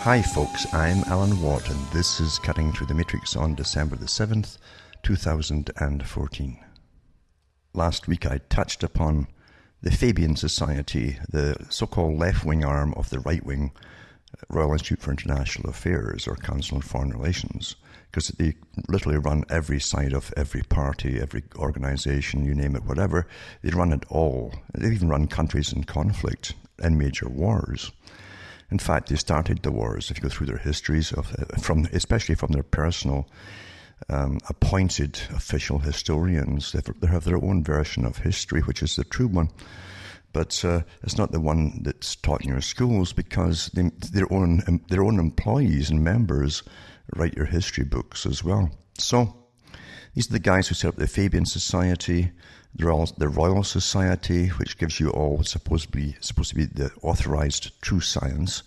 Hi folks, I'm Alan Watt and this is Cutting Through the Matrix on December the 7th, 2014. Last week I touched upon the Fabian Society, the so-called left-wing arm of the right-wing Royal Institute for International Affairs, or Council on Foreign Relations, because they literally run every side of every party, every organization, you name it, whatever. They run it all. They even run countries in conflict and major wars. In fact, they started the wars, if you go through their histories, especially from their personal appointed official historians. They have their own version of history, which is the true one. But it's not the one that's taught in your schools, because their own employees and members write your history books as well. So these are the guys who set up the Fabian Society, the Royal Society, which gives you all supposed to be the authorized true science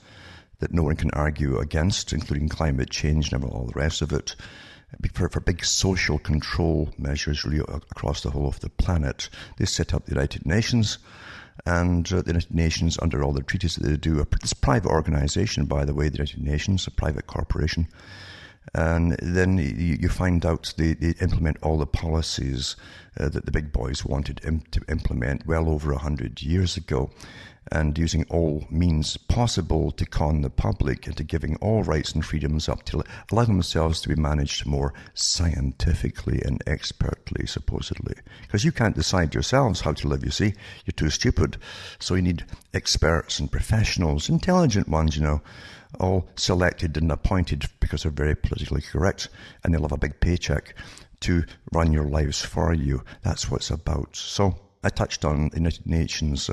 that no one can argue against, including climate change and all the rest of it, for big social control measures really across the whole of the planet. They set up the United Nations, and the United Nations, under all the treaties that they do, this private organization, by the way, the United Nations, a private corporation. And then you find out they implement all the policies that the big boys wanted to implement well over 100 years ago, and using all means possible to con the public into giving all rights and freedoms up to allow themselves to be managed more scientifically and expertly, supposedly. Because you can't decide yourselves how to live, you see. You're too stupid. So you need experts and professionals, intelligent ones, all selected and appointed because they're very politically correct, and they'll have a big paycheck to run your lives for you. That's what it's about. So I touched on the United Nations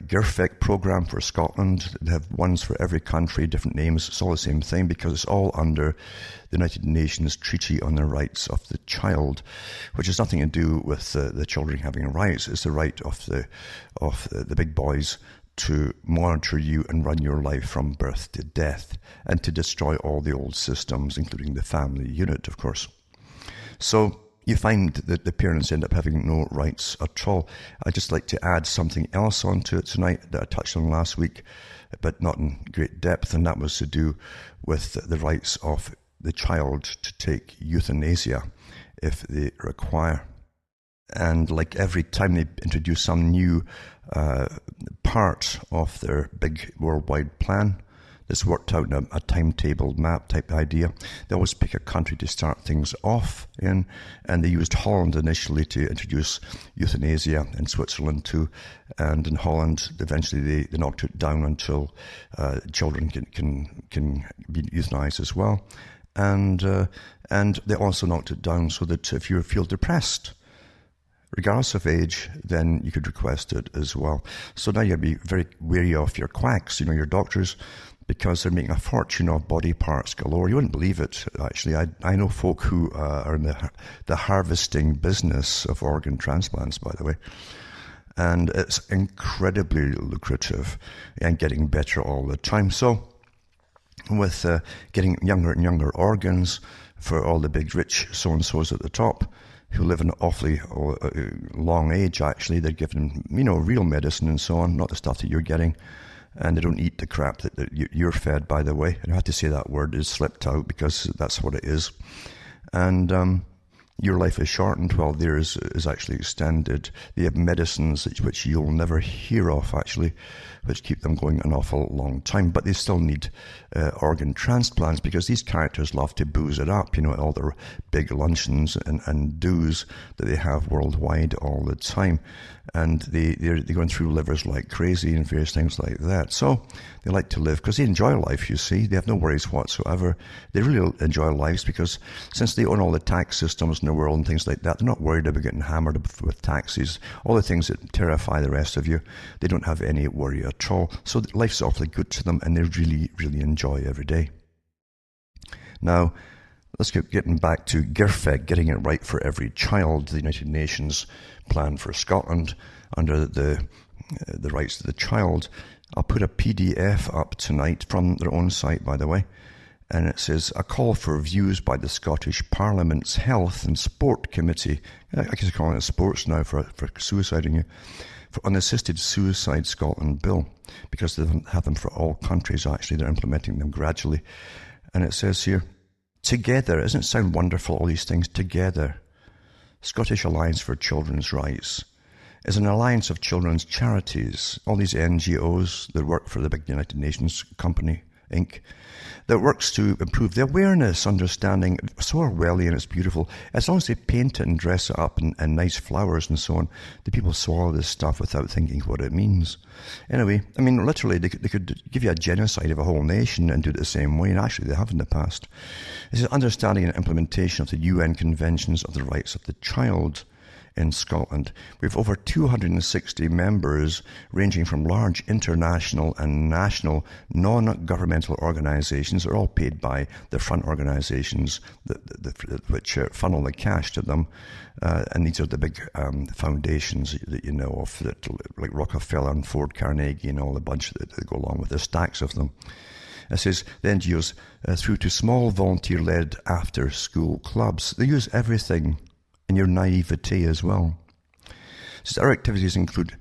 GIRFEC program for Scotland. They have ones for every country, different names. It's all the same thing because it's all under the United Nations Treaty on the Rights of the Child, which has nothing to do with the children having rights. It's the right of the big boys to monitor you and run your life from birth to death, and to destroy all the old systems, including the family unit, of course. So you find that the parents end up having no rights at all. I'd just like to add something else onto it tonight that I touched on last week, but not in great depth, and that was to do with the rights of the child to take euthanasia if they require. And like every time they introduce some new part of their big worldwide plan that's worked out in a timetable map type idea, they always pick a country to start things off in, and they used Holland initially to introduce euthanasia, and Switzerland too, and in Holland eventually they knocked it down until children can be euthanized as well, and they also knocked it down so that if you feel depressed, regardless of age, then you could request it as well. So now you'll be very wary of your quacks, your doctors, because they're making a fortune of body parts galore. You wouldn't believe it, actually. I know folk who are in the harvesting business of organ transplants, by the way. And it's incredibly lucrative and getting better all the time. So with getting younger and younger organs for all the big rich so-and-sos at the top, who live an awfully long age, actually. They're given, real medicine and so on, not the stuff that you're getting. And they don't eat the crap that you're fed, by the way. And I had to say that word is slipped out because that's what it is. And your life is shortened while theirs is actually extended. They have medicines which you'll never hear of, actually, which keep them going an awful long time. But they still need organ transplants because these characters love to booze it up, all their big luncheons and do's that they have worldwide all the time. And they're going through livers like crazy and various things like that. So they like to live because they enjoy life, you see. They have no worries whatsoever. They really enjoy lives because since they own all the tax systems in the world and things like that, they're not worried about getting hammered with taxes. All the things that terrify the rest of you, they don't have any worry at all. So life's awfully good to them and they really, really enjoy every day. Now, let's get getting back to GIRFEC, getting it right for every child, the United Nations plan for Scotland under the rights of the child. I'll put a PDF up tonight from their own site, by the way, And it says, a call for views by the Scottish Parliament's Health and Sport Committee, I guess they're calling it sports now for suiciding you, on the Assisted Suicide Scotland Bill, because they don't have them for all countries actually, they're implementing them gradually. And it says here, together, doesn't it sound wonderful, all these things, together, Scottish Alliance for Children's Rights is an alliance of children's charities, all these NGOs that work for the big United Nations company, Inc., that works to improve the awareness, understanding, so Orwellian, it's beautiful. As long as they paint it and dress it up and nice flowers and so on, the people swallow this stuff without thinking what it means. Anyway, I mean, literally, they could give you a genocide of a whole nation and do it the same way, and actually they have in the past. This is understanding and implementation of the UN Conventions of the Rights of the Child in Scotland. We have over 260 members ranging from large international and national non-governmental organisations. They're all paid by the front organisations which funnel the cash to them. And these are the big foundations that you know of, like Rockefeller and Ford Carnegie and all the bunch that go along with. There's stacks of them. It says the NGOs through to small volunteer-led after-school clubs. They use everything and your naivety as well. So our activities include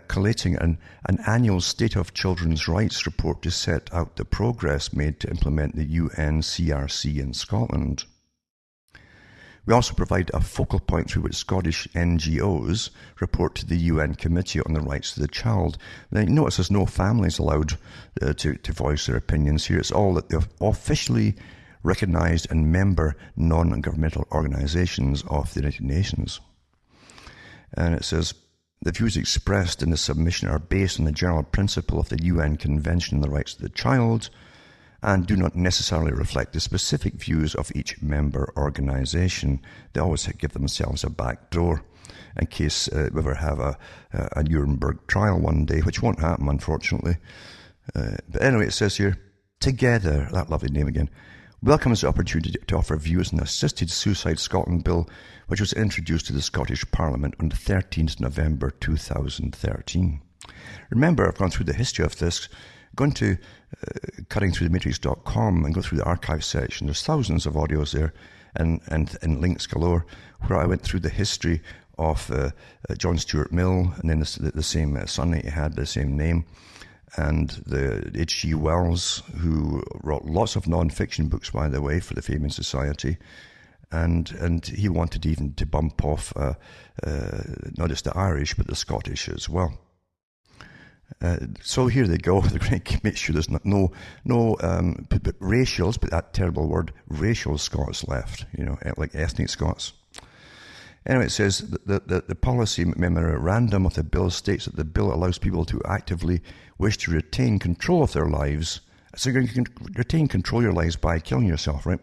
collating an annual State of Children's Rights report to set out the progress made to implement the UNCRC in Scotland. We also provide a focal point through which Scottish NGOs report to the UN Committee on the Rights of the Child. Now, you notice there's no families allowed to voice their opinions here. It's all that the officially recognised and member non-governmental organisations of the United Nations. And it says, the views expressed in the submission are based on the general principle of the UN Convention on the Rights of the Child and do not necessarily reflect the specific views of each member organisation. They always give themselves a back door in case we ever have a Nuremberg trial one day, which won't happen, unfortunately. But anyway, it says here, together, that lovely name again, welcomes the opportunity to offer views on the Assisted Suicide Scotland Bill, which was introduced to the Scottish Parliament on the 13th November 2013. Remember, I've gone through the history of this, gone to cuttingthroughthematrix.com and go through the archive section. There's thousands of audios there and links galore, where I went through the history of John Stuart Mill, and then the same son that he had, the same name, and the H.G. Wells, who wrote lots of non-fiction books, by the way, for the Fabian Society, and he wanted even to bump off not just the Irish, but the Scottish as well. So here they go. They're going to make sure there's no racials, but that terrible word, racial Scots left, like ethnic Scots. Anyway, it says the policy memorandum of the bill states that the bill allows people to actively wish to retain control of their lives. So you can retain control of your lives by killing yourself, right?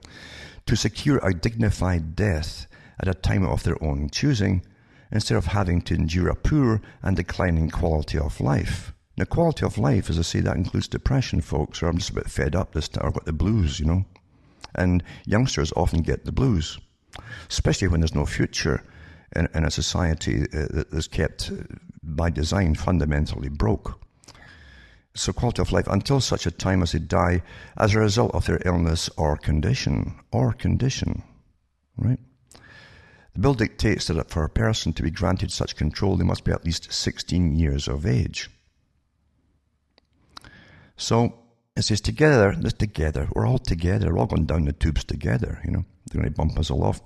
To secure a dignified death at a time of their own choosing, instead of having to endure a poor and declining quality of life. Now, quality of life, as I say, that includes depression, folks, or I'm just a bit fed up this time, I've got the blues, And youngsters often get the blues, especially when there's no future in a society that is kept, by design, fundamentally broke. So quality of life until such a time as they die as a result of their illness or condition, right? The bill dictates that for a person to be granted such control, they must be at least 16 years of age. So it says together, we're all together, we're all going down the tubes together, They're going to bump us all off.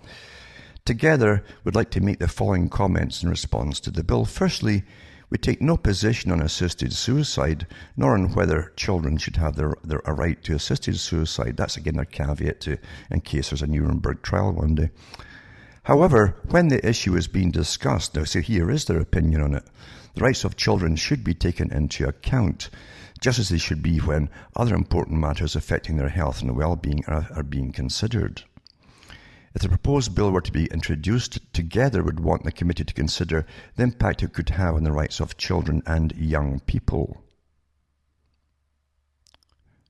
Together, we'd like to make the following comments in response to the bill. Firstly, we take no position on assisted suicide, nor on whether children should have a right to assisted suicide. That's again a caveat to, in case there's a Nuremberg trial one day. However, when the issue is being discussed, now so here is their opinion on it, the rights of children should be taken into account, just as they should be when other important matters affecting their health and well-being are being considered. If the proposed bill were to be introduced, together would want the committee to consider the impact it could have on the rights of children and young people.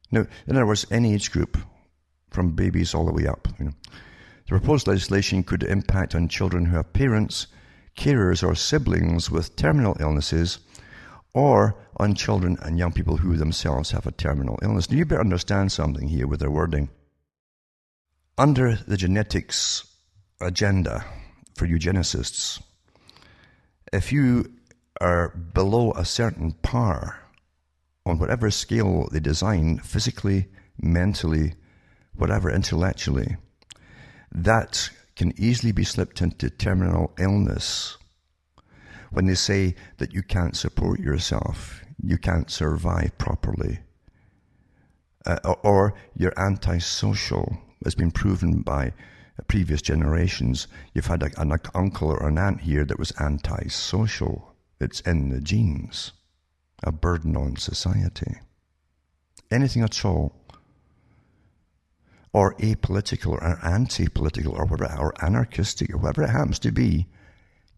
Now, in other words, any age group, from babies all the way up. The proposed legislation could impact on children who have parents, carers or siblings with terminal illnesses, or on children and young people who themselves have a terminal illness. Now, you better understand something here with their wording. Under the genetics agenda for eugenicists, if you are below a certain par on whatever scale they design, physically, mentally, whatever, intellectually, that can easily be slipped into terminal illness when they say that you can't support yourself, you can't survive properly, or you're antisocial. It's been proven by previous generations. You've had an uncle or an aunt here that was antisocial. It's in the genes. A burden on society. Anything at all. Or apolitical or anti-political or whatever, or anarchistic or whatever it happens to be,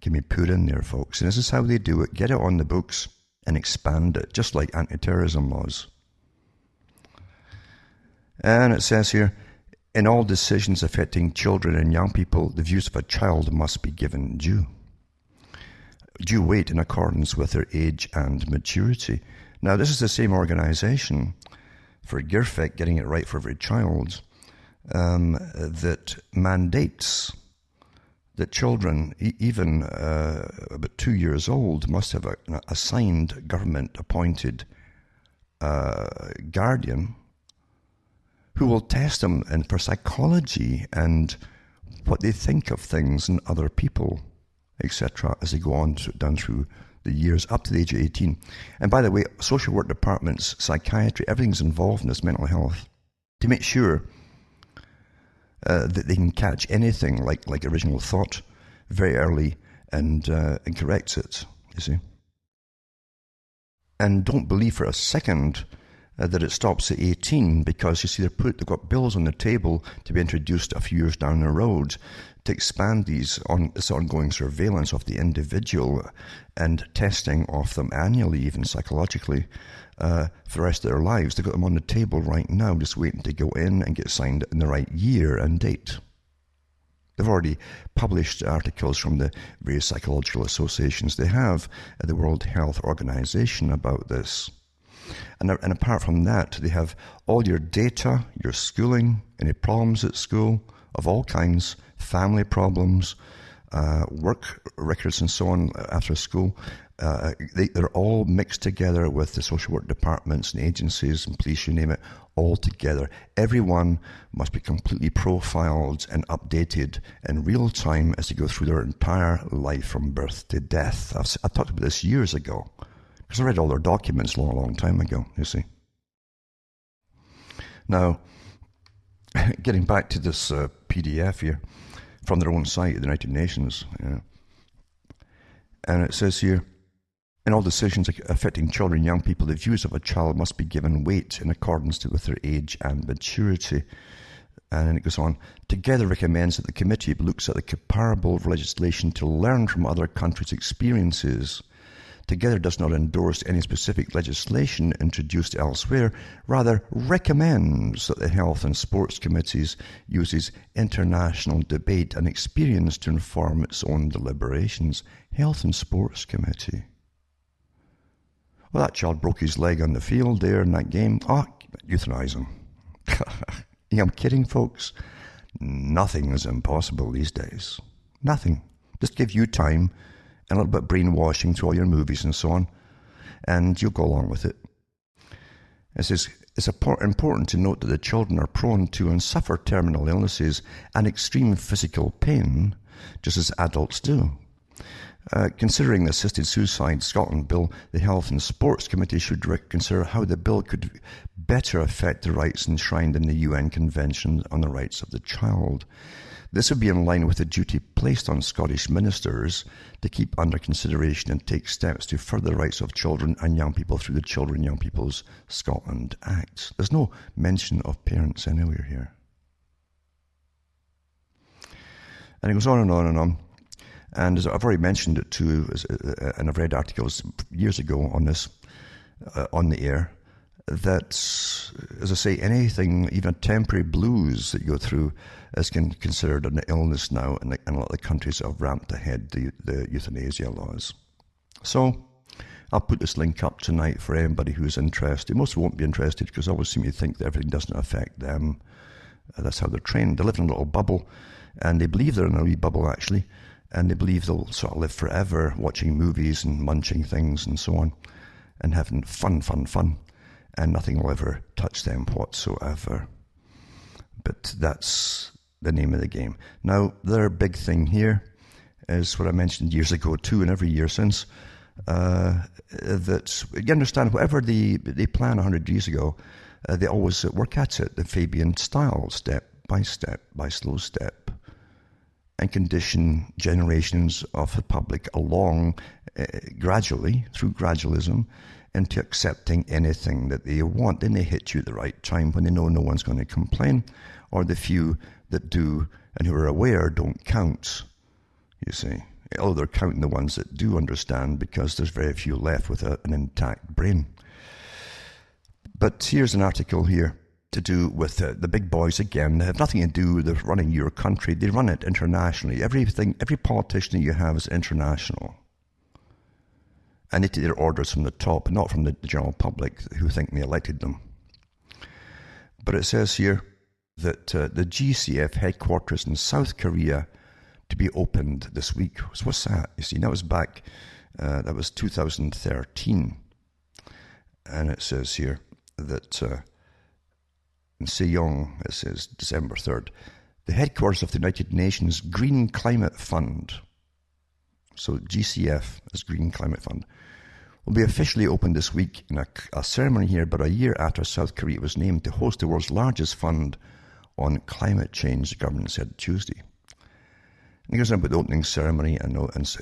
can be put in there, folks. And this is how they do it. Get it on the books and expand it, just like anti-terrorism laws. And it says here, in all decisions affecting children and young people, the views of a child must be given due weight in accordance with their age and maturity. Now, this is the same organization for GIRFEC, getting it right for every child, that mandates that children, even about 2 years old, must have an assigned government-appointed guardian who will test them for psychology and what they think of things and other people, etc., as they go on down through the years up to the age of 18. And by the way, social work departments, psychiatry, everything's involved in this mental health to make sure that they can catch anything like original thought very early and correct it, you see. And don't believe for a second that it stops at 18, because you see they've got bills on the table to be introduced a few years down the road to expand this ongoing surveillance of the individual and testing of them annually, even psychologically, for the rest of their lives. They've got them on the table right now, just waiting to go in and get signed in the right year and date. They've already published articles from the various psychological associations they have at the World Health Organization about this. And apart from that, they have all your data, your schooling, any problems at school of all kinds, family problems, work records and so on after school. They're all mixed together with the social work departments and agencies and police, you name it, all together. Everyone must be completely profiled and updated in real time as they go through their entire life from birth to death. I talked about this years ago, because I read all their documents a long time ago, you see. Now, getting back to this PDF here, from their own site, the United Nations, and it says here, in all decisions affecting children and young people, the views of a child must be given weight in accordance with their age and maturity. And then it goes on, together recommends that the committee looks at the comparable legislation to learn from other countries' experiences. Together does not endorse any specific legislation introduced elsewhere, rather recommends that the Health and Sports Committees uses international debate and experience to inform its own deliberations. Health and Sports Committee. Well, that child broke his leg on the field there in that game. Euthanize him. I'm kidding, folks. Nothing is impossible these days. Nothing. Just give you time and a little bit of brainwashing through all your movies and so on, and you'll go along with it. It says, it's important to note that the children are prone to and suffer terminal illnesses and extreme physical pain, just as adults do. Considering the Assisted Suicide Scotland Bill, the Health and Sports Committee should consider how the bill could better affect the rights enshrined in the UN Convention on the Rights of the Child. This would be in line with the duty placed on Scottish ministers to keep under consideration and take steps to further the rights of children and young people through the Children and Young People's Scotland Act. There's no mention of parents anywhere here. And it goes on and on and on. And as I've already mentioned it too, and I've read articles years ago on this, on the air, that, as I say, anything, even temporary blues that you go through is considered an illness now, and a lot of the countries have ramped ahead the euthanasia laws. So I'll put this link up tonight for anybody who's interested. Most won't be interested because I always seem to think that everything doesn't affect them. That's how they're trained. They live in a little bubble, and they believe they're in a wee bubble, actually, and they believe they'll sort of live forever, watching movies and munching things and so on, and having fun, and nothing will ever touch them whatsoever. But that's the name of the game. Now, their big thing here is what I mentioned years ago too, and every year since, that you understand, whatever they plan 100 years ago, they always work at it, the Fabian style, step by slow step, and condition generations of the public along gradually, through gradualism, into accepting anything that they want. Then they hit you at the right time when they know no one's going to complain, or the few that do and who are aware don't count, you see. Although they're counting the ones that do understand, because there's very few left with an intact brain. But here's an article here to do with the big boys again. They have nothing to do with running your country. They run it internationally. Every politician that you have is international. And they take their orders from the top, not from the general public who think they elected them. But it says here that the GCF headquarters in South Korea to be opened this week. So what's that? You see, that was back, that was 2013. And it says here that in Sejong, it says December 3rd, the headquarters of the United Nations Green Climate Fund, so GCF is Green Climate Fund, will be officially opened this week in a ceremony here about a year after South Korea was named to host the world's largest fund on climate change, the government said Tuesday. And here's about the opening ceremony and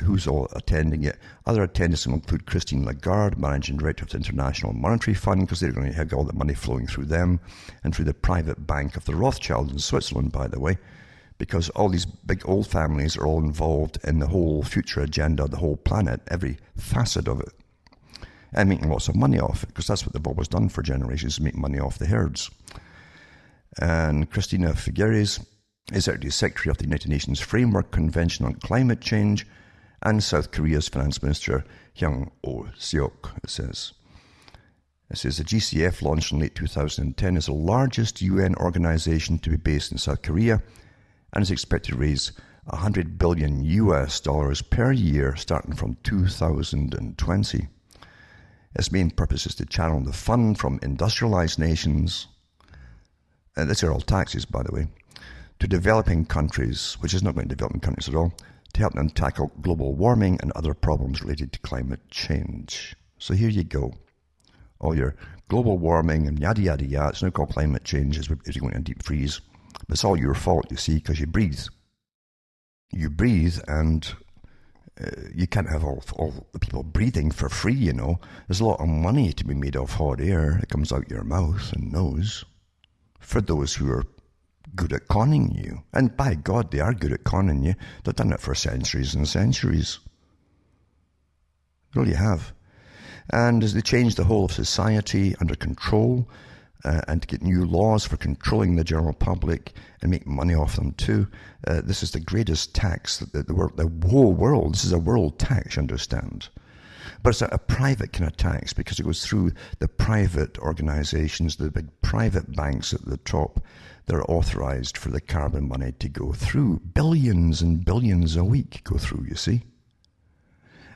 who's all attending it. Other attendees will include Christine Lagarde, Managing Director of the International Monetary Fund, because they're going to have all the money flowing through them, and through the private bank of the Rothschilds in Switzerland, by the way, because all these big old families are all involved in the whole future agenda of the whole planet, every facet of it, and making lots of money off it, because that's what they've always done for generations, make money off the herds. And Christina Figueres is Executive Secretary of the United Nations Framework Convention on Climate Change, and South Korea's Finance Minister Hyung Oh-seok, it says. It says the GCF, launched in late 2010, is the largest UN organization to be based in South Korea, and is expected to raise $100 billion per year starting from 2020. Its main purpose is to channel the fund from industrialized nations, and these are all taxes, by the way, to developing countries, which is not going to developing countries at all, to help them tackle global warming and other problems related to climate change. So here you go. All your global warming and yada yada yada, it's now called climate change, as you're going to deep freeze. But it's all your fault, you see, because you breathe. You breathe, and you can't have all the people breathing for free, you know. There's a lot of money to be made off hot air that comes out your mouth and nose for those who are good at conning you. And by God, they are good at conning you. They've done it for centuries and centuries. They really have. And as they change the whole of society under control, and to get new laws for controlling the general public and make money off them too, this is the greatest tax that the whole world, this is a world tax, you understand. But it's a private kind of tax, because it goes through the private organizations, the big private banks at the top. They're authorized for the carbon money to go through. Billions and billions a week go through, you see.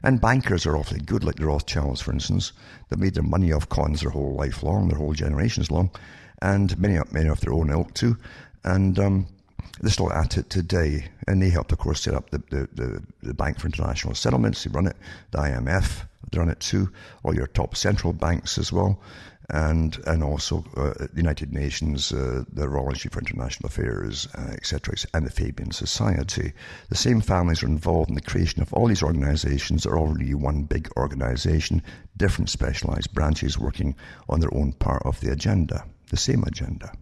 And bankers are awfully good, like the Rothschilds, for instance. They've made their money off cons their whole life long, their whole generations long, and many of their own ilk too. And they're still at it today. And they helped, of course, set up the Bank for International Settlements. They run it. The IMF, they run it too. All your top central banks as well. And also the United Nations, the Royal Institute for International Affairs, etc., and the Fabian Society. The same families are involved in the creation of all these organizations. They're all really one big organization, different specialized branches working on their own part of the agenda, the same agenda.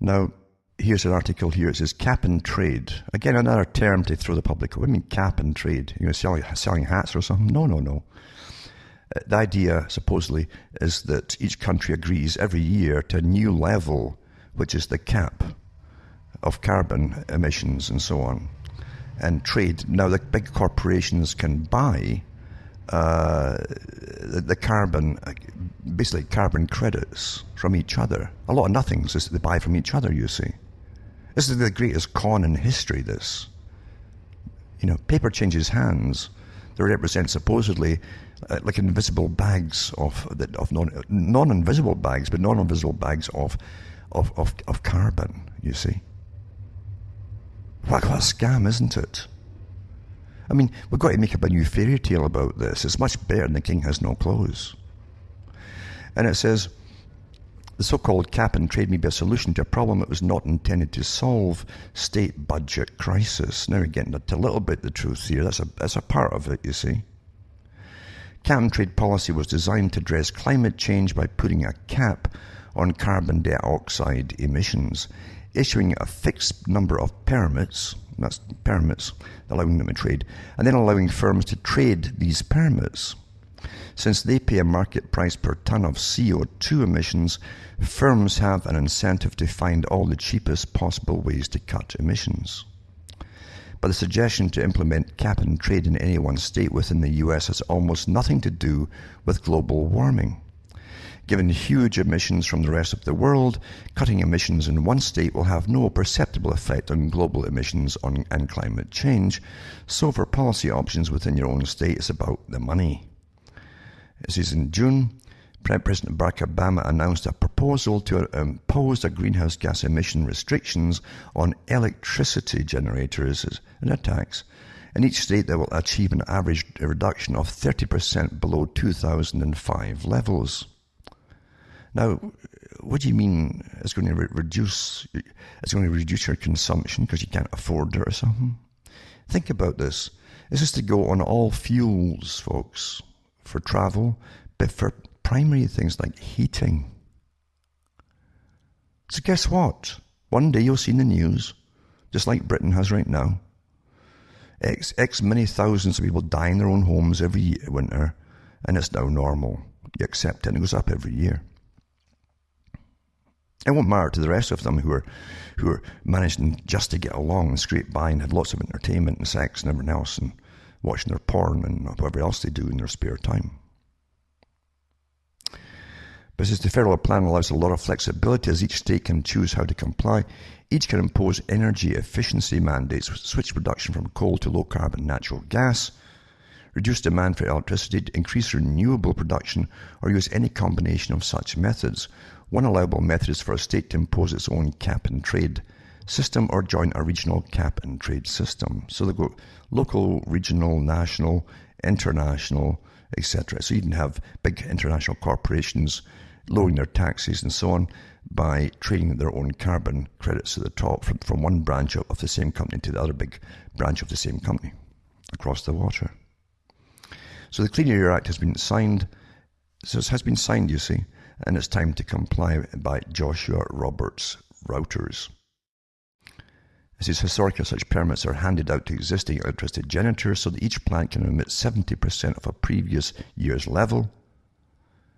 Now, here's an article here. It says cap and trade. Again, another term to throw the public. What do you mean cap and trade? You're selling hats or something? No. The idea, supposedly, is that each country agrees every year to a new level, which is the cap of carbon emissions and so on, and trade. Now, the big corporations can buy the carbon, basically carbon credits from each other. A lot of nothings is they buy from each other, you see. This is the greatest con in history, this. You know, paper changes hands. They represent supposedly like invisible bags of non-invisible bags, but non-invisible bags of carbon, you see. What a scam, isn't it? I mean, we've got to make up a new fairy tale about this. It's much better than The King Has No Clothes. And it says, the so-called cap and trade may be a solution to a problem that was not intended to solve state budget crisis. Now we're getting to a little bit the truth here. That's a part of it, you see. Cap and trade policy was designed to address climate change by putting a cap on carbon dioxide emissions, issuing a fixed number of permits, that's permits, allowing them to trade, and then allowing firms to trade these permits. Since they pay a market price per ton of CO2 emissions, firms have an incentive to find all the cheapest possible ways to cut emissions. But the suggestion to implement cap and trade in any one state within the US has almost nothing to do with global warming. Given huge emissions from the rest of the world, cutting emissions in one state will have no perceptible effect on global emissions and climate change, so for policy options within your own state, it's about the money. It says in June, President Barack Obama announced a proposal to impose a greenhouse gas emission restrictions on electricity generators and a tax in each state that will achieve an average reduction of 30% below 2005 levels. Now, what do you mean it's going to reduce your consumption because you can't afford it or something? Think about this. This is to go on all fuels, folks, for travel, but for primary things like heating. So guess what? One day you'll see in the news, just like Britain has right now, X many thousands of people die in their own homes every winter, and it's now normal. You accept it, and it goes up every year. It won't matter to the rest of them who are managing just to get along and scrape by and have lots of entertainment and sex and everything else and watching their porn and whatever else they do in their spare time. But since the federal plan allows a lot of flexibility as each state can choose how to comply, each can impose energy efficiency mandates, switch production from coal to low-carbon natural gas, reduce demand for electricity, increase renewable production, or use any combination of such methods. One allowable method is for a state to impose its own cap-and-trade system or join a regional cap-and-trade system. So they go local, regional, national, international, etc. So you can have big international corporations lowering their taxes and so on by trading their own carbon credits at the top from one branch of the same company to the other big branch of the same company across the water. So the Clean Air Act has been signed. So it has been signed, you see, and it's time to comply by Joshua Roberts Routers. It says historically such permits are handed out to existing electricity generators so that each plant can emit 70% of a previous year's level.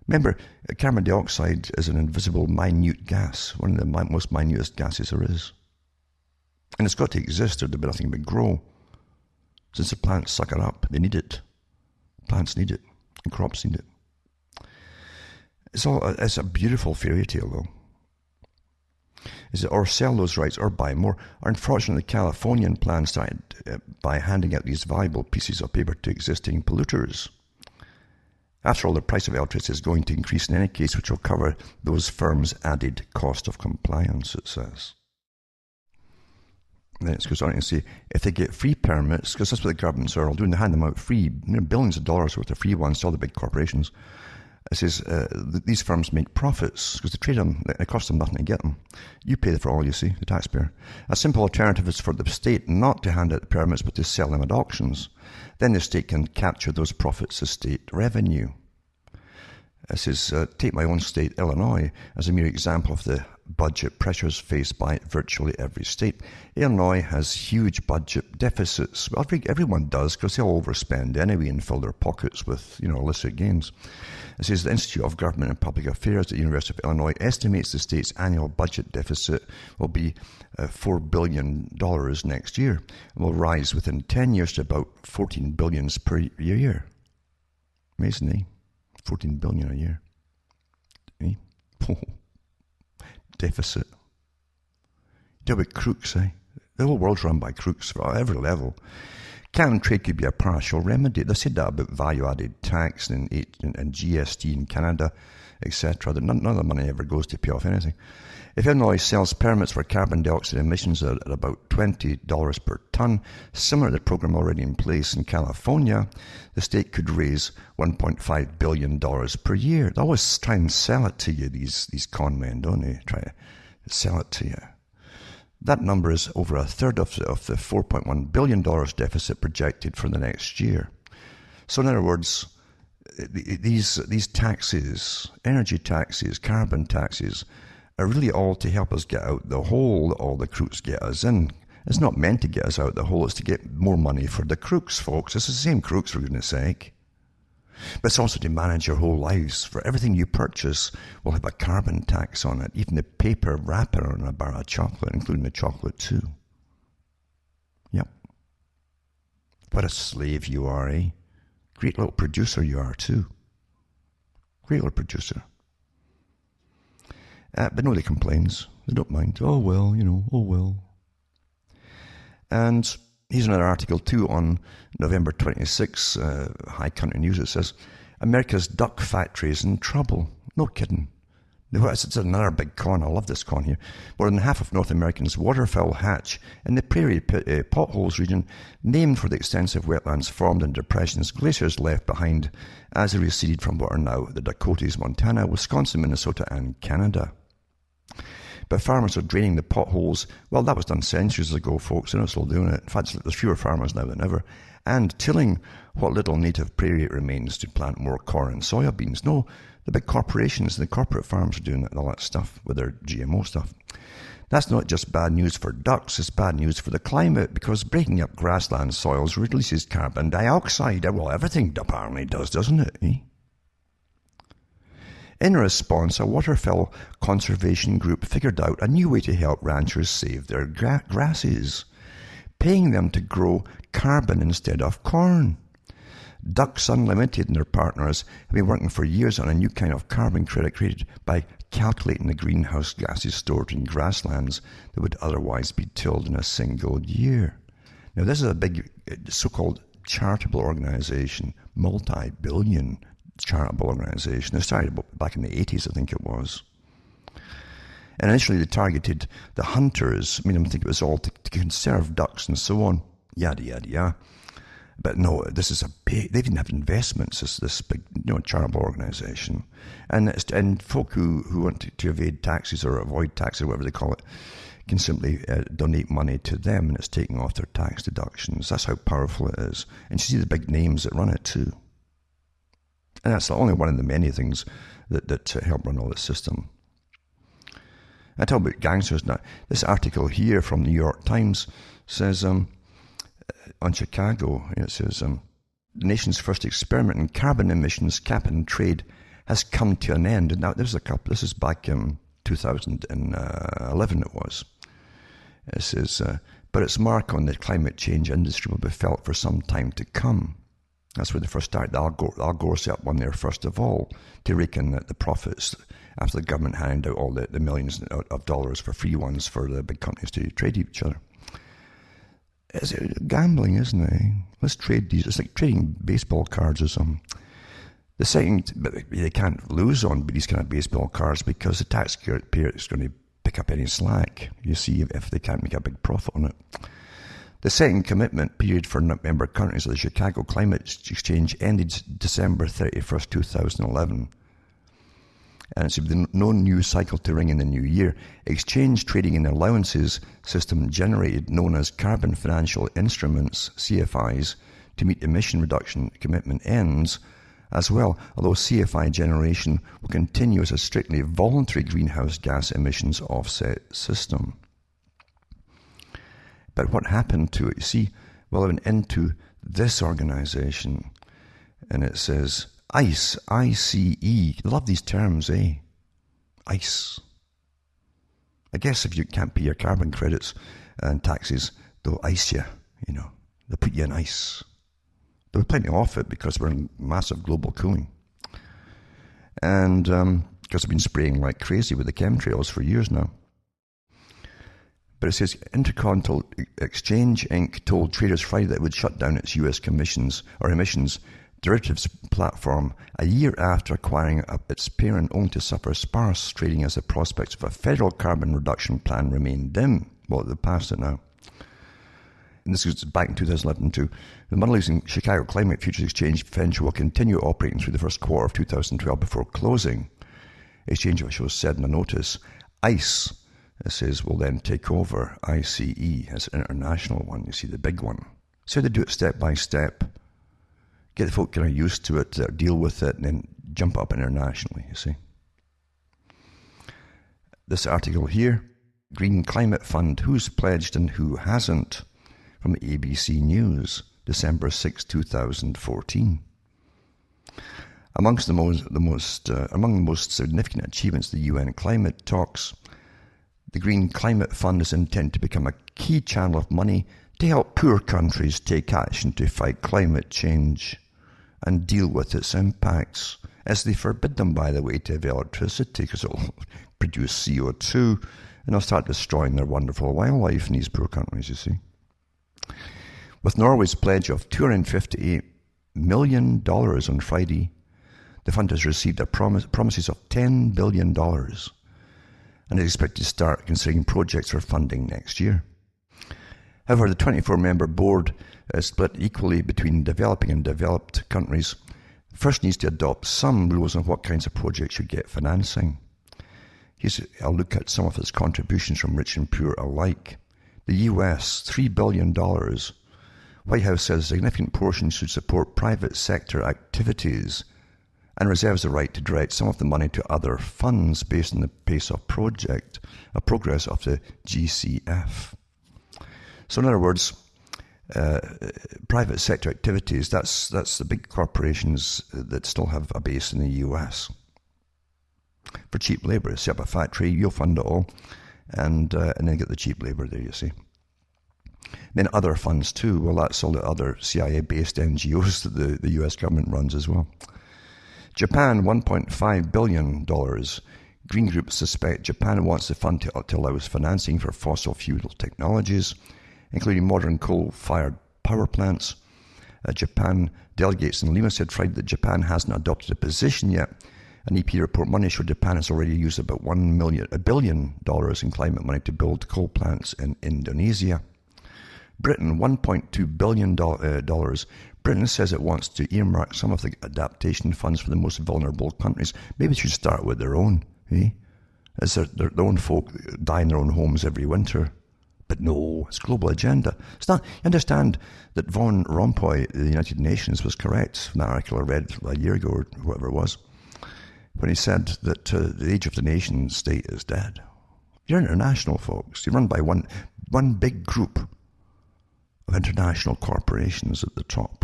Remember, carbon dioxide is an invisible, minute gas, one of the most minutest gases there is. And it's got to exist or there'll be nothing but grow. Since the plants suck it up, they need it. Plants need it, and crops need it. It's a beautiful fairy tale, though. Is it or sell those rights or buy more? Unfortunately, the Californian plan started by handing out these valuable pieces of paper to existing polluters. After all, the price of electricity is going to increase in any case, which will cover those firms' added cost of compliance, it says. And then it goes on and say, if they get free permits, because that's what the governments are all doing, they hand them out free, billions of dollars worth of free ones to all the big corporations. It says these firms make profits because they trade them, it costs them nothing to get them. You pay for all, you see, the taxpayer. A simple alternative is for the state not to hand out the permits but to sell them at auctions. Then the state can capture those profits as state revenue. It says, take my own state, Illinois, as a mere example of the budget pressures faced by virtually every state. Illinois has huge budget deficits. Well, everyone does because they all overspend anyway and fill their pockets with, illicit gains. It says the Institute of Government and Public Affairs at the University of Illinois estimates the state's annual budget deficit will be $4 billion next year and will rise within 10 years to about $14 billion per year. Amazing, eh? 14 billion a year. Eh? Deficit. Deal with crooks, eh? The whole world's run by crooks at every level. Cap and trade could be a partial remedy. They said that about value-added tax and GST in Canada, etc. None of the money ever goes to pay off anything. If Illinois sells permits for carbon dioxide emissions at about $20 per tonne, similar to the program already in place in California, the state could raise $1.5 billion per year. They always try and sell it to you, these con men, don't they? Try to sell it to you. That number is over a third of the $4.1 billion deficit projected for the next year. So in other words, these taxes, energy taxes, carbon taxes, are really all to help us get out the hole that all the crooks get us in. It's not meant to get us out the hole, it's to get more money for the crooks, folks. It's the same crooks, for goodness sake. But it's also to manage your whole lives. For everything you purchase will have a carbon tax on it, even the paper wrapper on a bar of chocolate, including the chocolate too. Yep. What a slave you are, eh? Great little producer you are too. Great little producer. But nobody complains. They don't mind. Oh well, oh well. And here's another article too on November 26, High Country News. It says, America's duck factory is in trouble. No kidding. It's another big con. I love this con here. More than half of North America's waterfowl hatch in the prairie potholes region, named for the extensive wetlands formed in depressions glaciers left behind as they receded from what are now the Dakotas, Montana, Wisconsin, Minnesota, and Canada. But farmers are draining the potholes. Well, that was done centuries ago, folks. They're not still doing it. In fact, there's fewer farmers now than ever. And tilling what little native prairie remains to plant more corn and soybeans. No, the big corporations and the corporate farms are doing all that stuff with their GMO stuff. That's not just bad news for ducks, it's bad news for the climate, because breaking up grassland soils releases carbon dioxide. Well, everything apparently does, doesn't it? Eh? In response, a waterfowl conservation group figured out a new way to help ranchers save their grasses, paying them to grow carbon instead of corn. Ducks Unlimited and their partners have been working for years on a new kind of carbon credit created by calculating the greenhouse gases stored in grasslands that would otherwise be tilled in a single year. Now, this is a big so-called charitable organization, multi-billion charitable organization. They started back in the 80s, I think it was. And initially they targeted the hunters, made them think it was all to conserve ducks and so on, yada, yada, yada. But no, this is a big, they didn't have investments, this big, charitable organization. And folk who want to evade taxes or avoid taxes, or whatever they call it, can simply donate money to them, and it's taking off their tax deductions. That's how powerful it is. And you see the big names that run it too. And that's only one of the many things that help run all this system. I talk about gangsters now. This article here from the New York Times says, on Chicago, it says, the nation's first experiment in carbon emissions cap and trade has come to an end. And now this is back in 2011 it was. It says, but its mark on the climate change industry will be felt for some time to come. That's where they first started. Al Gore set up one there first of all to rake in the profits after the government handed out all the millions of dollars for free ones for the big companies to trade each other. It's gambling, isn't it? Let's trade these. It's like trading baseball cards or something. The second, but they can't lose on these kind of baseball cards because the taxpayer is going to pick up any slack, you see, if they can't make a big profit on it. The second commitment period for member countries of the Chicago Climate Exchange ended December 31st, 2011. And it's no new cycle to ring in the new year. Exchange trading in allowances system generated known as carbon financial instruments, CFIs, to meet emission reduction commitment ends as well, although CFI generation will continue as a strictly voluntary greenhouse gas emissions offset system. But what happened to it? You see, well, I went into this organization, and it says ICE, I-C-E. Love these terms, eh? ICE. I guess if you can't pay your carbon credits and taxes, they'll ice you, They'll put you in ice. There was plenty of it because we're in massive global cooling. And because I've been spraying like crazy with the chemtrails for years now. But it says Intercontinental Exchange Inc. told traders Friday that it would shut down its U.S. emissions derivatives platform a year after acquiring its parent, only to suffer sparse trading as the prospects of a federal carbon reduction plan remain dim. Well, they've passed it now. And this goes back in 2011 too. The money-losing Chicago Climate Futures Exchange venture will continue operating through the first quarter of 2012 before closing. Exchange officials said in a notice. ICE, it says, will then take over. ICE as an international one, you see, the big one. So they do it step by step. Get the folk kind of used to it, deal with it, and then jump up internationally, you see. This article here, Green Climate Fund, who's pledged and who hasn't? From ABC News, December 6, 2014. Among the most significant achievements of the UN climate talks, the Green Climate Fund is intended to become a key channel of money to help poor countries take action to fight climate change and deal with its impacts, as they forbid them, by the way, to have electricity because it will produce CO2 and they'll start destroying their wonderful wildlife in these poor countries, you see. With Norway's pledge of $258 million on Friday, the fund has received promises of $10 billion and is expected to start considering projects for funding next year. However, the 24-member board is split equally between developing and developed countries. First needs to adopt some rules on what kinds of projects should get financing. I'll look at some of its contributions from rich and poor alike. The US, $3 billion. White House says a significant portion should support private sector activities and reserves the right to direct some of the money to other funds based on the pace of progress of the GCF. So in other words, private sector activities, that's the big corporations that still have a base in the US. For cheap labour, set up a factory, you'll fund it all, and then get the cheap labour there, you see. Then other funds too, well, that's all the other CIA-based NGOs that the US government runs as well. Japan, $1.5 billion. Green groups suspect Japan wants the fund to allow financing for fossil fuel technologies, including modern coal-fired power plants. Japan delegates in Lima said Friday that Japan hasn't adopted a position yet. An EP report Monday showed Japan has already used about $1 billion in climate money to build coal plants in Indonesia. Britain, $1.2 billion. Britain says it wants to earmark some of the adaptation funds for the most vulnerable countries. Maybe it should start with their own, eh? As their own folk die in their own homes every winter. But no, it's global agenda. It's not. You understand that Von Rompuy, the United Nations, was correct in that article I read a year ago or whatever it was, when he said that the age of the nation state is dead. You're international, folks. You're run by one big group of international corporations at the top.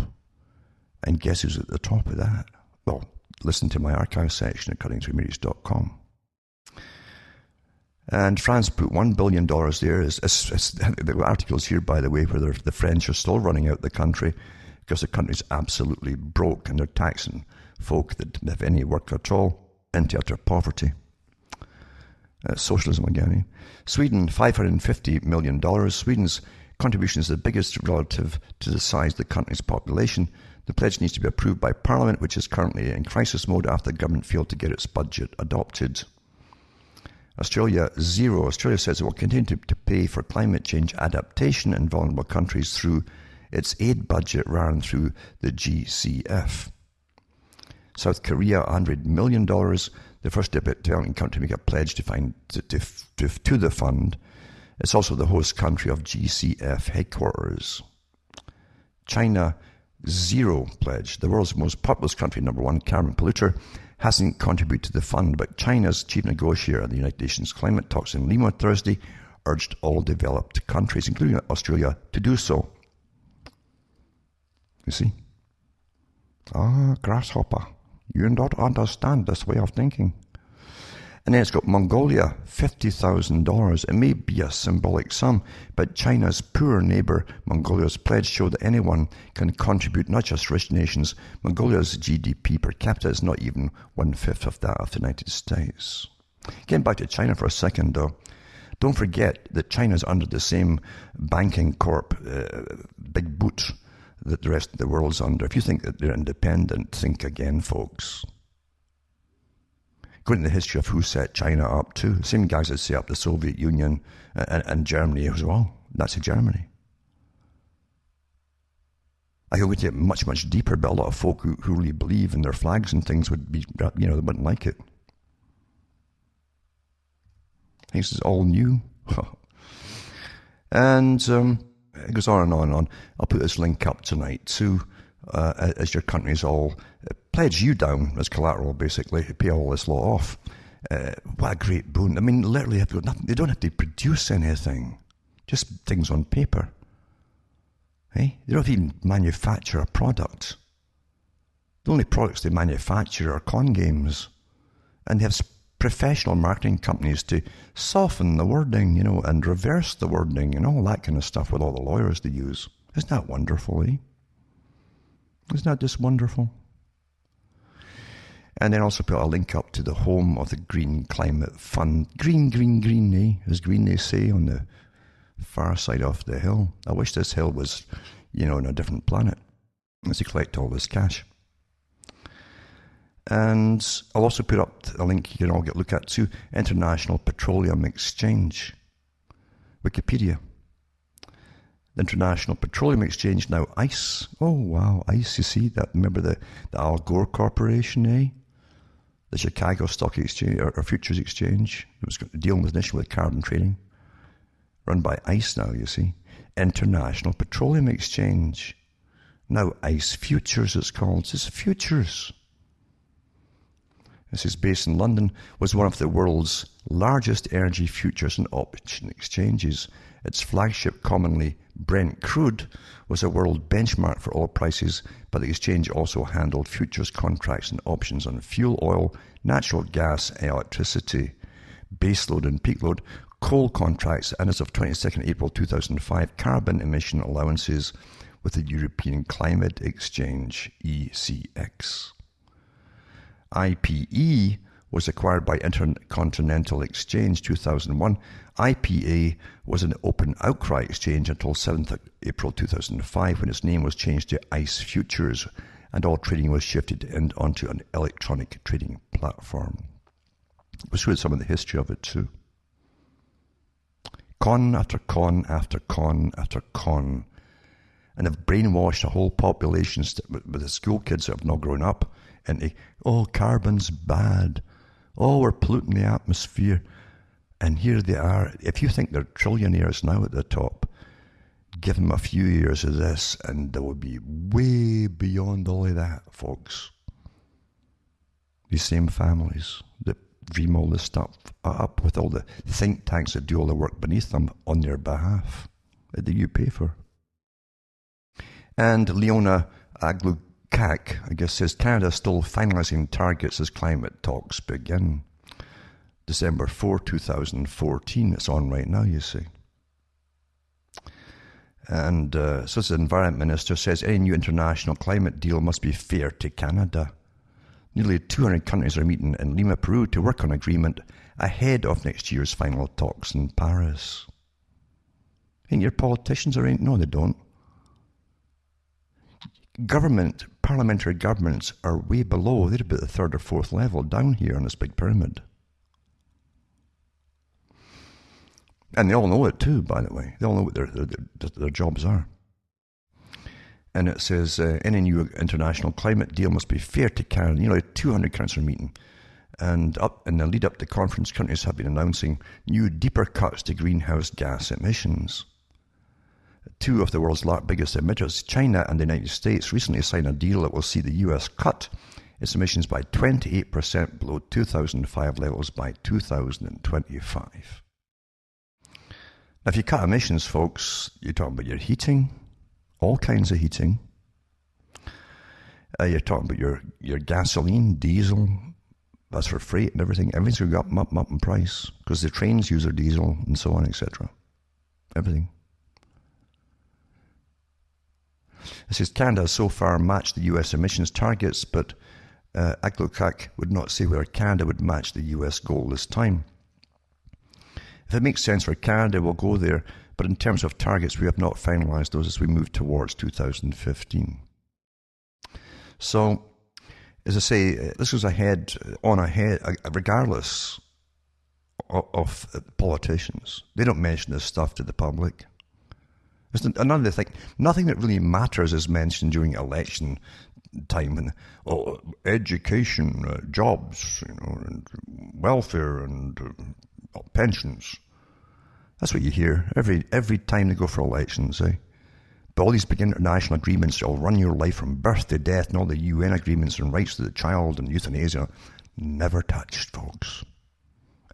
And guess who's at the top of that? Well, listen to my archive section at cuttingthroughmirrors.com. And France put $1 billion there. The articles here, by the way, where the French are still running out the country because the country's absolutely broke and they're taxing folk that have any work at all into utter poverty. Socialism again. Sweden, $550 million. Sweden's contribution is the biggest relative to the size of the country's population. The pledge needs to be approved by Parliament, which is currently in crisis mode after the government failed to get its budget adopted. Australia, zero. Australia says it will continue to pay for climate change adaptation in vulnerable countries through its aid budget rather than through the GCF. South Korea, $100 million. The first developing country to make a pledge to the fund. It's also the host country of GCF headquarters. China, zero pledge. The world's most populous country, number one carbon polluter, hasn't contributed to the fund, but China's chief negotiator at the United Nations climate talks in Lima Thursday urged all developed countries, including Australia, to do so. You see? Grasshopper, you don't understand this way of thinking. And then it's got Mongolia, $50,000. It may be a symbolic sum, but China's poor neighbour, Mongolia's pledge show that anyone can contribute, not just rich nations. Mongolia's GDP per capita is not even 1/5 of that of the United States. Getting back to China for a second, though, don't forget that China's under the same banking corp, big boot, that the rest of the world's under. If you think that they're independent, think again, folks. Go into the history of who set China up too. The same guys that set up the Soviet Union and Germany as well. Nazi Germany. I could go to it much, much deeper, but a lot of folk who really believe in their flags and things would be, they wouldn't like it. This is all new. And it goes on and on and on. I'll put this link up tonight too, as your countries all pledge you down as collateral, basically, to pay all this law off. What a great boon. I mean, literally, have got nothing. They don't have to produce anything, just things on paper. Hey? They don't even manufacture a product. The only products they manufacture are con games. And they have professional marketing companies to soften the wording, and reverse the wording and all that kind of stuff with all the lawyers they use. Isn't that wonderful, eh? Isn't that just wonderful? And then also put a link up to the home of the Green Climate Fund. Green, eh? As green they say on the far side of the hill. I wish this hill was, on a different planet as they collect all this cash. And I'll also put up a link you can all look at to International Petroleum Exchange. Wikipedia. The International Petroleum Exchange, now ICE. Oh, wow, ICE, you see that? Remember the Al Gore Corporation, eh? The Chicago Stock Exchange, or Futures Exchange. It was dealing with initially with carbon trading. Run by ICE now, you see. International Petroleum Exchange. Now ICE Futures, it's called. It's Futures. This is based in London, was one of the world's largest energy futures and option exchanges. Its flagship, commonly Brent crude, was a world benchmark for oil prices, but the exchange also handled futures contracts and options on fuel oil, natural gas, electricity, baseload and peak load, coal contracts, and as of 22nd April 2005, carbon emission allowances with the European Climate Exchange, ECX. IPE was acquired by Intercontinental Exchange 2001. IPA was an open outcry exchange until 7th April 2005 when its name was changed to ICE Futures and all trading was shifted onto an electronic trading platform. We'll show you some of the history of it too. Con after con after con after con. And have brainwashed a whole population with the school kids that have not grown up into, carbon's bad. We're polluting the atmosphere. And here they are. If you think they're trillionaires now at the top, give them a few years of this and they will be way beyond all of that, folks. These same families that dream all this stuff up with all the think tanks that do all the work beneath them on their behalf that you pay for. And Leona Aglukak, I guess, says Canada is still finalising targets as climate talks begin. December 4, 2014. It's on right now, you see. And so the Environment Minister says any new international climate deal must be fair to Canada. Nearly 200 countries are meeting in Lima, Peru to work on agreement ahead of next year's final talks in Paris. Ain't your politicians or ain't? No, they don't. Parliamentary governments are way below. They're about the third or fourth level down here on this big pyramid. And they all know it too, by the way. They all know what their jobs are. And it says, any new international climate deal must be fair to Canada. 200 countries are meeting. And in the lead up to the conference, countries have been announcing new, deeper cuts to greenhouse gas emissions. Two of the world's biggest emitters, China and the United States, recently signed a deal that will see the US cut its emissions by 28% below 2005 levels by 2025. Now, if you cut emissions, folks, you're talking about your heating, all kinds of heating. You're talking about your gasoline, diesel, That's for freight and everything. Everything's going to go up in price because the trains use their diesel and so on, etc. Everything. It says Canada has so far matched the US emissions targets, but Aglokak would not say whether Canada would match the US goal this time. If it makes sense for Canada, we'll go there, but in terms of targets, we have not finalised those as we move towards 2015. So, as I say, this goes ahead, regardless of politicians. They don't mention this stuff to the public. There's another thing. Nothing that really matters is mentioned during election time. And education, jobs, and welfare, and pensions. That's what you hear every time they go for elections, eh? But all these big international agreements that will run your life from birth to death, and all the UN agreements and rights to the child and euthanasia, never touched, folks.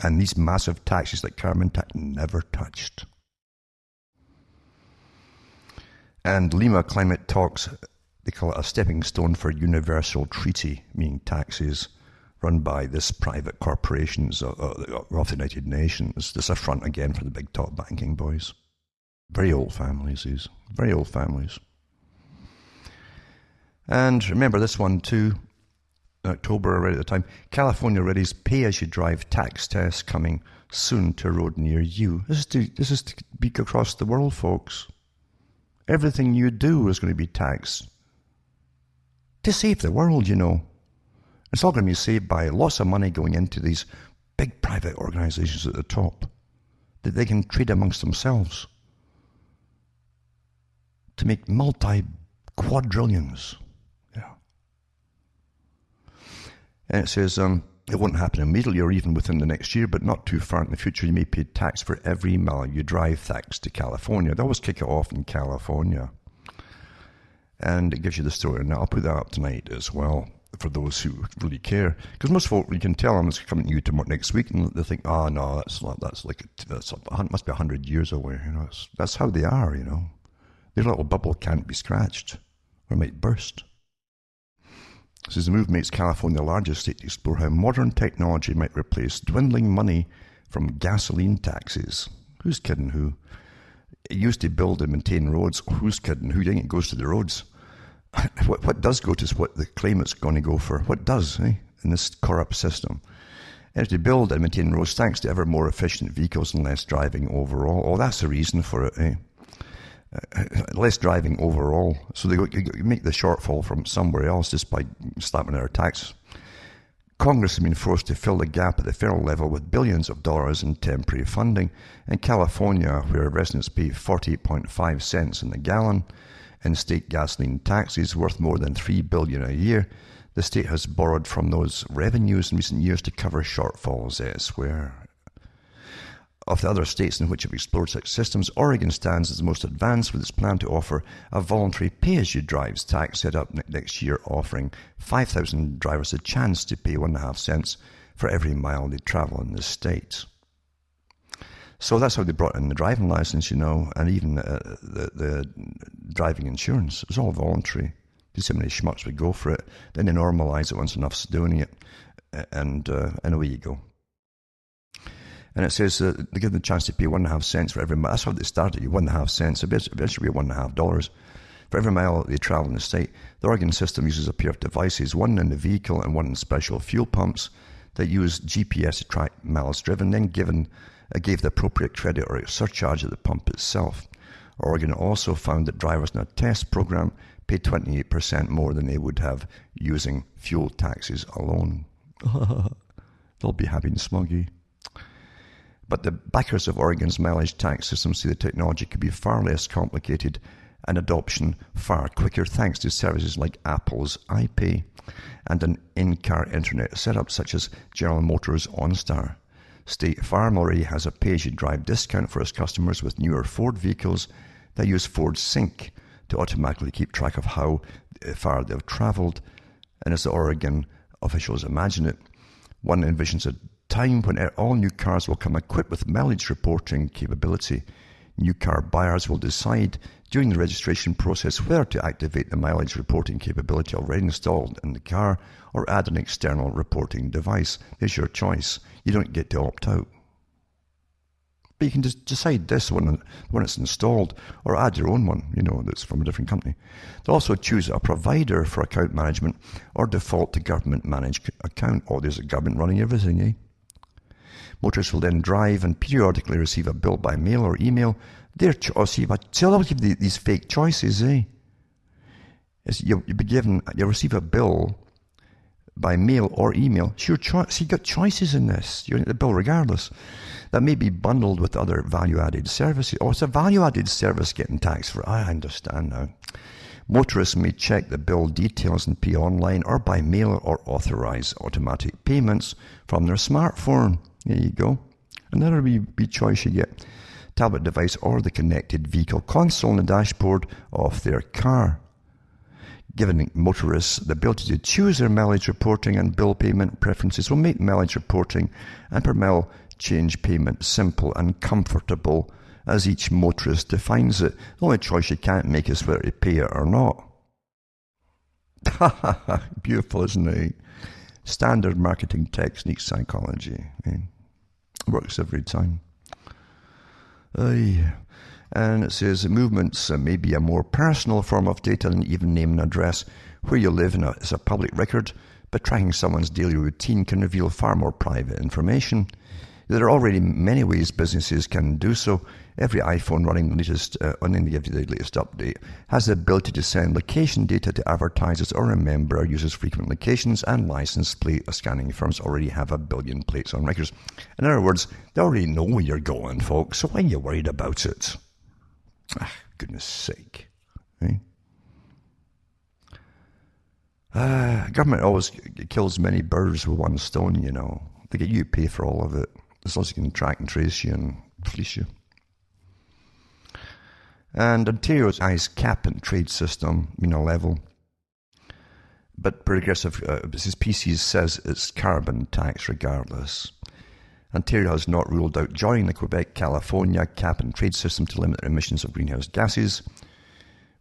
And these massive taxes like carbon tax, never touched. And Lima climate talks, they call it a stepping stone for universal treaty, meaning taxes run by this private corporations of the United Nations. This is a front again for the big top banking boys. Very old families, these. Very old families. And remember this one too, in October, right at the time, California readies pay-as-you-drive tax test coming soon to a road near you. This is to be across the world, folks. Everything you do is going to be taxed. To save the world, you know. It's all going to be saved by lots of money going into these big private organizations at the top that they can trade amongst themselves to make multi-quadrillions. Yeah. And it says, it won't happen immediately or even within the next year, but not too far in the future, you may pay tax for every mile you drive, thanks to California. They always kick it off in California. And it gives you the story. Now, I'll put that up tonight as well for those who really care. Because most folk, you can tell them it's coming to you next week, and they think, oh, no, that's must be 100 years away. You know, that's how they are, you know. Their little bubble can't be scratched or might burst. It says the move makes California the largest state to explore how modern technology might replace dwindling money from gasoline taxes. Who's kidding who? It used to build and maintain roads. Who's kidding who? You think it goes to the roads? What does go to is what they claim it's going to go for. What does, eh? In this corrupt system. And to build and maintain roads thanks to ever more efficient vehicles and less driving overall. Oh, that's the reason for it, eh? Less driving overall. So they make the shortfall from somewhere else just by slapping our tax. Congress has been forced to fill the gap at the federal level with billions of dollars in temporary funding. In California, where residents pay 48.5 cents in the gallon in state gasoline taxes worth more than $3 billion a year, the state has borrowed from those revenues in recent years to cover shortfalls elsewhere. Of the other states in which have explored such systems, Oregon stands as the most advanced with its plan to offer a voluntary pay-as-you-drive tax set up next year, offering 5,000 drivers a chance to pay 1.5 cents for every mile they travel in the state. So that's how they brought in the driving license, you know, and even the driving insurance. It was all voluntary. Just so many schmucks would go for it. Then they normalise it once enough's doing it, and away you go. And it says they give them the chance to pay 1.5 cents for every mile. That's how they started you, 1.5 cents. Eventually $1.5 for every mile they travel in the state. The Oregon system uses a pair of devices, one in the vehicle and one in special fuel pumps that use GPS to track miles driven, then gave the appropriate credit or surcharge at the pump itself. Oregon also found that drivers in a test program paid 28% more than they would have using fuel taxes alone. They'll be happy and smuggy. But the backers of Oregon's mileage tax system say the technology could be far less complicated and adoption far quicker thanks to services like Apple's iPay and an in-car internet setup such as General Motors OnStar. State Farm already has a pay-as-you-drive discount for its customers with newer Ford vehicles that use Ford Sync to automatically keep track of how far they've traveled. And as the Oregon officials imagine it, one envisions a time when all new cars will come equipped with mileage reporting capability. New car buyers will decide during the registration process whether to activate the mileage reporting capability already installed in the car or add an external reporting device. It's your choice. You don't get to opt out. But you can just decide this when it's installed, or add your own one, that's from a different company. They'll also choose a provider for account management or default to government-managed account. Oh, there's a government running everything, eh? Motorists will then drive and periodically receive a bill by mail or email. They'll give these fake choices, eh? You'll receive a bill by mail or email. It's your choice. So you got choices in this. You get the bill regardless. That may be bundled with other value-added services. Oh, it's a value-added service getting taxed for. I understand now. Motorists may check the bill details and pay online or by mail or authorize automatic payments from their smartphone. There you go. Another wee choice you get. Tablet device or the connected vehicle console on the dashboard of their car, giving motorists the ability to choose their mileage reporting and bill payment preferences. Will make mileage reporting and per mile change payment simple and comfortable as each motorist defines it. The only choice you can't make is whether to pay it or not. Beautiful, isn't it? Standard marketing technique psychology. Works every time. And it says movements may be a more personal form of data than even name and address. Where you live is a public record, but tracking someone's daily routine can reveal far more private information. There are already many ways businesses can do so. Every iPhone running the latest update has the ability to send location data to advertisers or remember users' frequent locations, and license plate scanning firms already have 1 billion plates on records. In other words, they already know where you're going, folks, so why are you worried about it? Goodness sake. Government always kills many birds with one stone, They get you to pay for all of it, as long as you can track and trace you and fleece you. And Ontario's cap and trade system, level. But progressive PCs says it's carbon tax regardless. Ontario has not ruled out joining the Quebec, California cap and trade system to limit their emissions of greenhouse gases.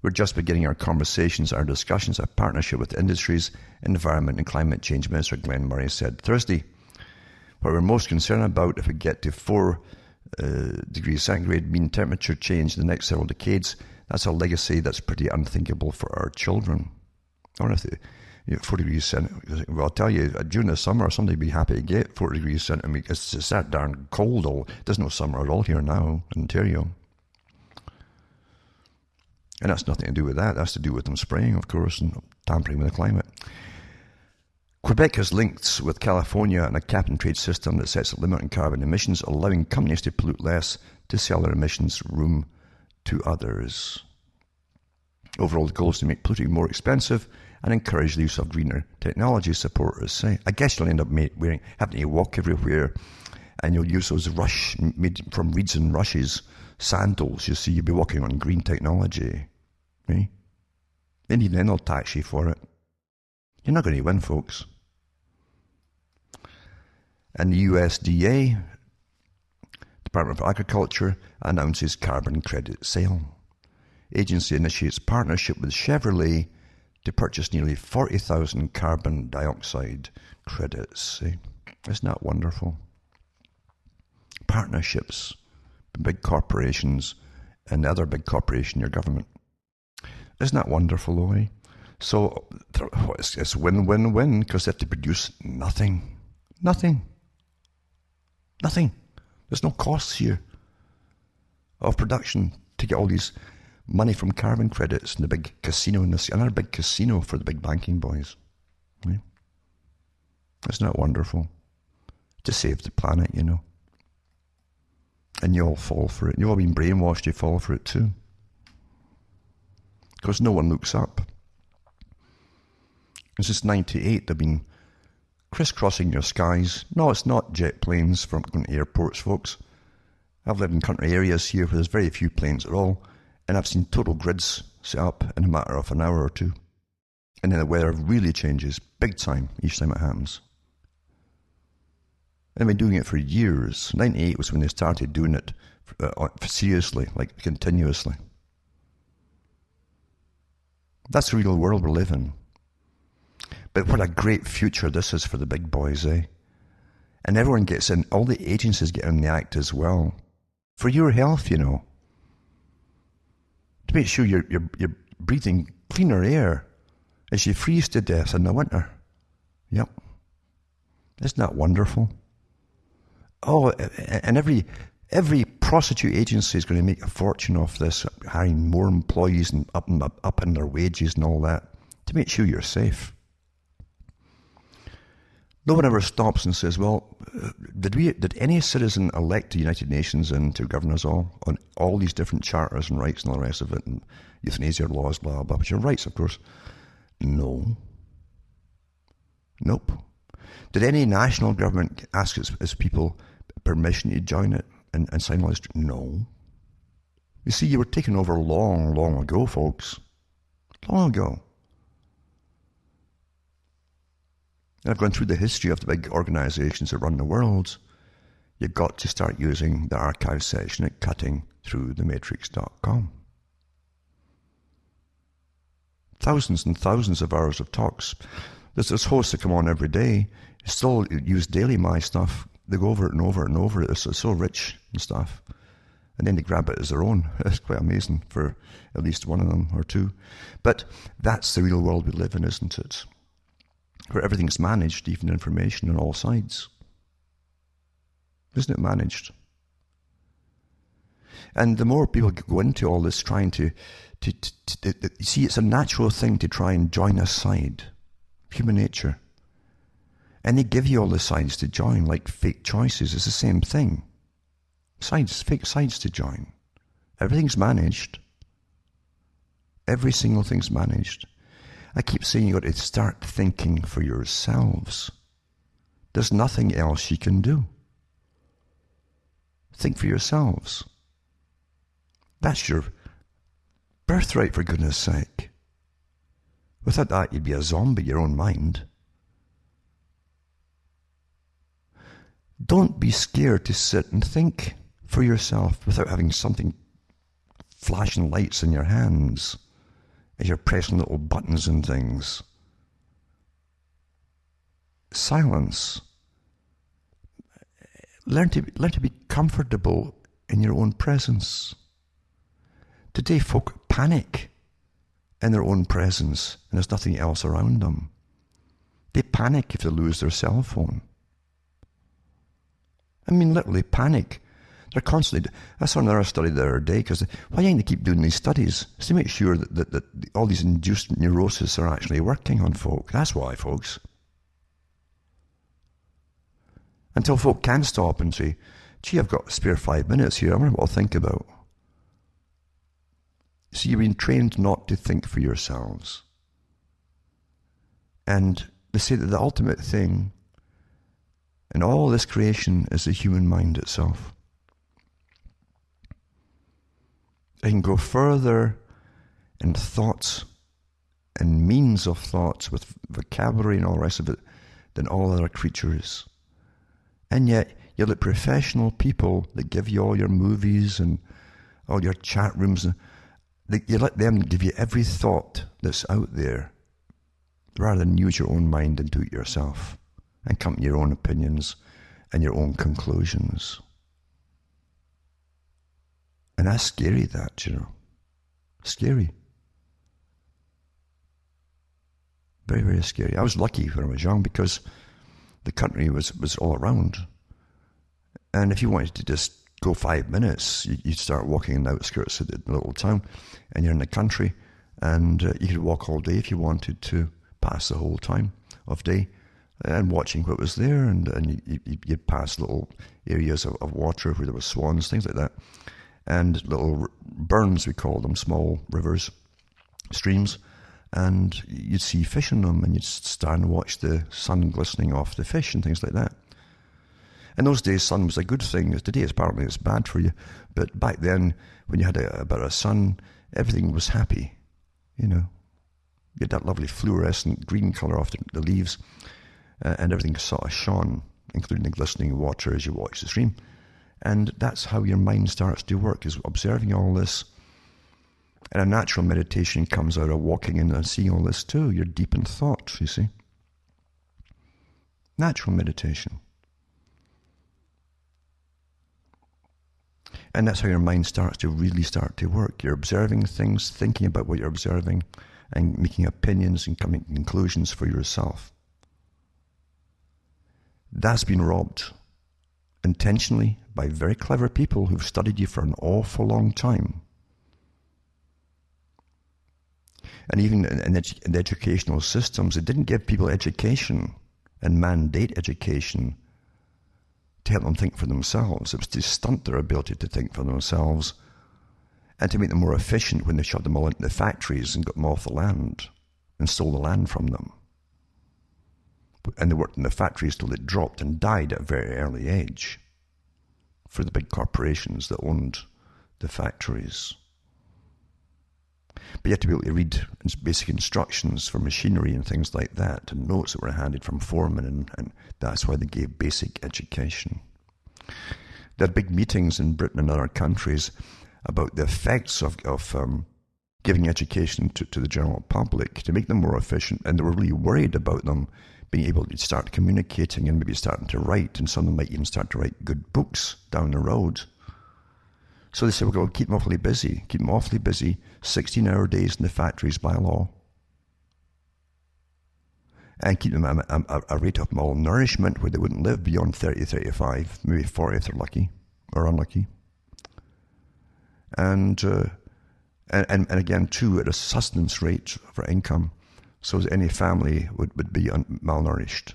We're just beginning our conversations, our discussions, our partnership with industries, Environment and Climate Change Minister Glenn Murray said Thursday. What we're most concerned about, if we get to 4 degrees centigrade mean temperature change in the next several decades, that's a legacy that's pretty unthinkable for our children. I don't know if 4 degrees centigrade, well, I'll tell you, during the summer, somebody would be happy to get 4 degrees centigrade. It's that darn cold. There's no summer at all here now in Ontario. And that's nothing to do with that. That's to do with them spraying, of course, and tampering with the climate. Quebec has links with California and a cap and trade system that sets a limit on carbon emissions, allowing companies to pollute less to sell their emissions room to others. Overall, the goal is to make polluting more expensive and encourage the use of greener technology, supporters say. I guess you'll end up having to walk everywhere, and you'll use those made from reeds and rushes sandals. You'll be walking on green technology. Eh? And even then they'll tax you for it. You're not going to win, folks. And the USDA, Department of Agriculture, announces carbon credit sale. Agency initiates partnership with Chevrolet to purchase nearly 40,000 carbon dioxide credits. Isn't that wonderful? Partnerships with big corporations and the other big corporation, your government. Isn't that wonderful, though? So it's win-win-win, because they have to produce nothing. Nothing. There's no costs here of production to get all these money from carbon credits and the big casino, another big casino for the big banking boys. Right? Isn't that wonderful? To save the planet, And you all fall for it. You've all been brainwashed, you fall for it too. Because no one looks up. Since 1998, they've been crisscrossing your skies. No, it's not jet planes from airports, folks. I've lived in country areas here where there's very few planes at all, and I've seen total grids set up in a matter of an hour or two. And then the weather really changes big time each time it happens. And they've been doing it for years. 1998 was when they started doing it seriously, like continuously. That's the real world we live in. But what a great future this is for the big boys, eh? And everyone gets in, all the agencies get in the act as well. For your health, you know. To make sure you're breathing cleaner air as you freeze to death in the winter. Yep. Isn't that wonderful? Oh, and every prostitute agency is going to make a fortune off this, hiring more employees and up in their wages and all that, to make sure you're safe. No one ever stops and says, well, did any citizen elect the United Nations in to govern us all on all these different charters and rights and all the rest of it, and euthanasia laws, blah, blah, which are rights, of course? No. Nope. Did any national government ask its people permission to join it and sign all this? No. You see, you were taken over long, long ago, folks. Long ago. And I've gone through the history of the big organizations that run the world. You've got to start using the archive section at cuttingthematrix.com. Thousands and thousands of hours of talks. There's hosts that come on every day, still use daily my stuff. They go over it and over it and over it. It's so rich and stuff. And then they grab it as their own. It's quite amazing for at least one of them or two. But that's the real world we live in, isn't it? Where everything's managed, even information on all sides. Isn't it managed? And the more people go into all this trying to see, it's a natural thing to try and join a side. Human nature. And they give you all the sides to join, like fake choices. It's the same thing. Fake sides to join. Everything's managed. Every single thing's managed. I keep saying you've got to start thinking for yourselves. There's nothing else you can do. Think for yourselves. That's your birthright, for goodness sake. Without that, you'd be a zombie, your own mind. Don't be scared to sit and think for yourself without having something flashing lights in your hands as you're pressing little buttons and things. Silence. Learn to be comfortable in your own presence. Today, folk panic in their own presence, and there's nothing else around them. They panic if they lose their cell phone. I mean, literally panic. They're constantly... I saw another study the other day, because why don't they keep doing these studies? It's to make sure that all these induced neuroses are actually working on folk. That's why, folks. Until folk can stop and say, gee, I've got a spare 5 minutes here, I wonder what I'll think about. So you've been trained not to think for yourselves. And they say that the ultimate thing in all this creation is the human mind itself. It can go further in thoughts and means of thoughts with vocabulary and all the rest of it than all other creatures. And yet, you let professional people that give you all your movies and all your chat rooms, you let them give you every thought that's out there rather than use your own mind and do it yourself and come to your own opinions and your own conclusions. And that's scary, that, you know. Scary. Very, very scary. I was lucky when I was young because the country was all around. And if you wanted to just go 5 minutes, you'd start walking in the outskirts of the little town, and you're in the country, and you could walk all day if you wanted to, pass the whole time of day, and watching what was there, and you'd pass little areas of water where there were swans, things like that, and little burns, we call them, small rivers, streams, and you'd see fish in them, and you'd stand and watch the sun glistening off the fish and things like that. In those days, sun was a good thing. Today, apparently, it's bad for you. But back then, when you had a bit of sun, everything was happy. You know, you had that lovely fluorescent green colour off the leaves, and everything sort of shone, including the glistening water as you watched the stream. And that's how your mind starts to work, is observing all this. And a natural meditation comes out of walking in and seeing all this too. You're deep in thought, you see. Natural meditation. And that's how your mind starts to really start to work. You're observing things, thinking about what you're observing, and making opinions and coming to conclusions for yourself. That's been robbed intentionally by very clever people who've studied you for an awful long time. And even in the educational systems, it didn't give people education and mandate education to help them think for themselves. It was to stunt their ability to think for themselves and to make them more efficient when they shoved them all into the factories and got them off the land and stole the land from them. And they worked in the factories till they dropped and died at a very early age for the big corporations that owned the factories. But you had to be able to read basic instructions for machinery and things like that, and notes that were handed from foremen, and that's why they gave basic education. There are big meetings in Britain and other countries about the effects of giving education to the general public to make them more efficient, and they were really worried about them being able to start communicating and maybe starting to write, and some of them might even start to write good books down the road. So they said, we're going to keep them awfully busy, 16-hour days in the factories by law, and keep them at a rate of malnourishment where they wouldn't live beyond 30, 35, maybe 40 if they're lucky or unlucky. And again, too, at a sustenance rate for income, so that any family would be malnourished.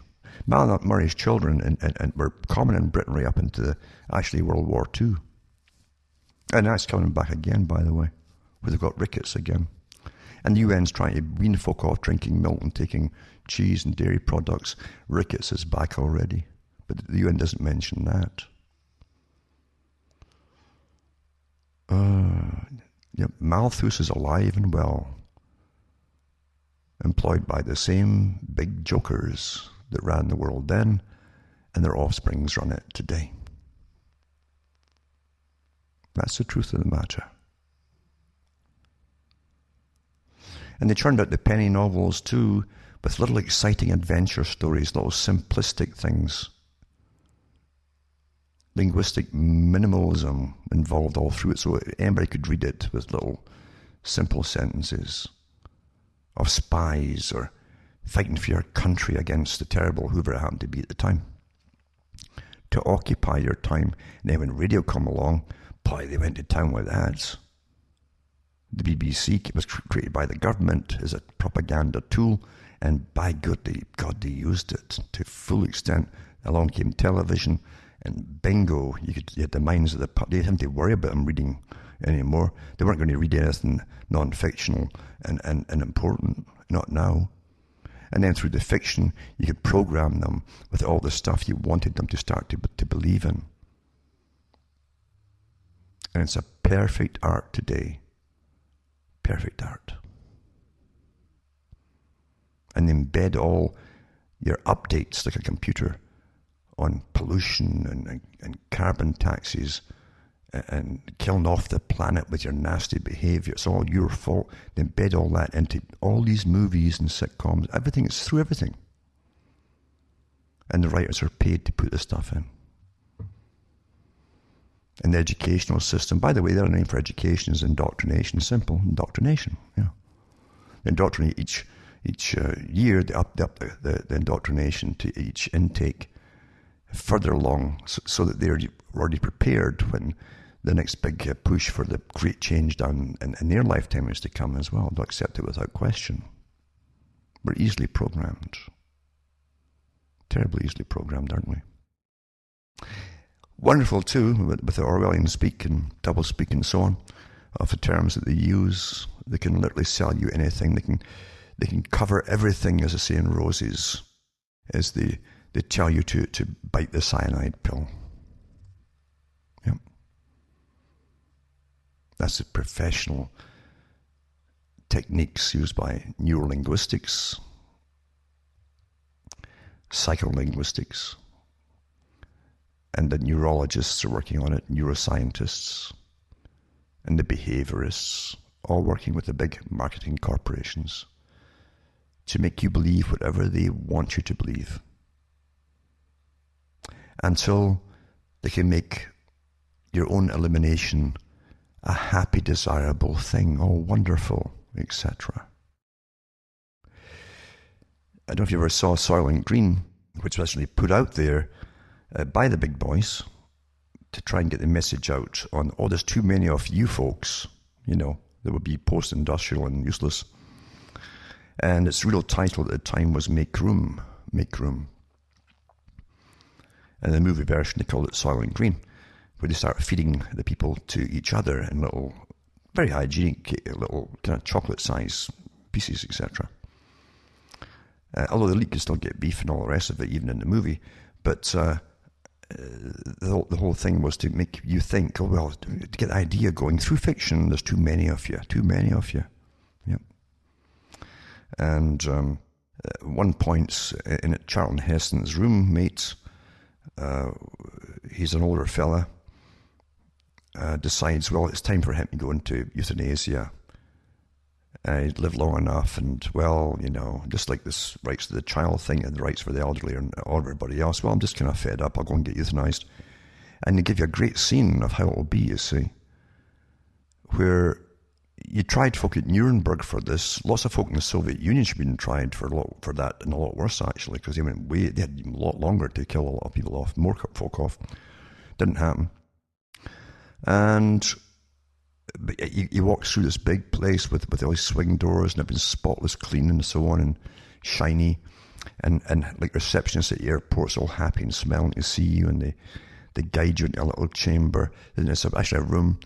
Malnourished children and were common in Britain right up into actually World War II. And that's coming back again, by the way, where they've got rickets again. And the UN's trying to wean folk off drinking milk and taking cheese and dairy products. Rickets is back already, but the UN doesn't mention that. Malthus is alive and well, employed by the same big jokers that ran the world then, and their offsprings run it today. That's the truth of the matter. And they churned out the penny novels too, with little exciting adventure stories, little simplistic things. Linguistic minimalism involved all through it, so anybody could read it with little simple sentences of spies or fighting for your country against the terrible whoever it happened to be at the time. To occupy your time. And then when radio come along, boy, they went to town with ads. The BBC was created by the government as a propaganda tool, and by God, they used it to full extent. Along came television, and bingo, you had the minds of the public. They didn't have to worry about them reading anymore. They weren't going to read anything non-fictional and important, not now. And then through the fiction, you could program them with all the stuff you wanted them to start to believe in. And it's a perfect art today. Perfect art. And embed all your updates like a computer on pollution and carbon taxes and killing off the planet with your nasty behavior. It's all your fault. They embed all that into all these movies and sitcoms. Everything, it's through everything. And the writers are paid to put this stuff in. And the educational system, by the way, their name for education is indoctrination. Simple, indoctrination. Yeah, they indoctrinate each year. They up the indoctrination to each intake further along, so that they're already prepared when the next big push for the great change done in their lifetime is to come as well. They'll accept it without question. We're easily programmed. Terribly easily programmed, aren't we? Wonderful too, with the Orwellian speak and double speak and so on, of the terms that they use. They can literally sell you anything. They can cover everything, as I say in roses, as they tell you to bite the cyanide pill. Yep. That's the professional techniques used by neurolinguistics, psycholinguistics, And the neurologists are working on it, neuroscientists, and the behaviorists, all working with the big marketing corporations to make you believe whatever they want you to believe, until they can make your own elimination a happy, desirable thing, oh, wonderful, etc. I don't know if you ever saw Soylent Green, which was actually put out there by the big boys to try and get the message out on, oh, there's too many of you folks, you know, that would be post-industrial and useless. And its real title at the time was Make Room, Make Room. And in the movie version, they called it Soylent Green, where they start feeding the people to each other in little, very hygienic, little kind of chocolate-sized pieces, etc. Although the elite can still get beef and all the rest of it, even in the movie. But the whole thing was to make you think, oh, well, to get the idea going through fiction, there's too many of you. Yep. And one point in Charlton Heston's roommate, he's an older fella, decides, well, it's time for him to go into euthanasia. He'd lived long enough, and, well, you know, just like this rights to the child thing and the rights for the elderly and everybody else, well, I'm just kind of fed up, I'll go and get euthanized. And they give you a great scene of how it will be, you see, where you tried folk at Nuremberg for this. Lots of folk in the Soviet Union should have been tried for that, and a lot worse, actually, because they had a lot longer to kill a lot of people off, more folk off. Didn't happen. And but you walk through this big place with all these swing doors, and everything's spotless clean and so on, and shiny, and like receptionists at airports all happy and smiling to see you, and they guide you into a little chamber, and it's actually a room,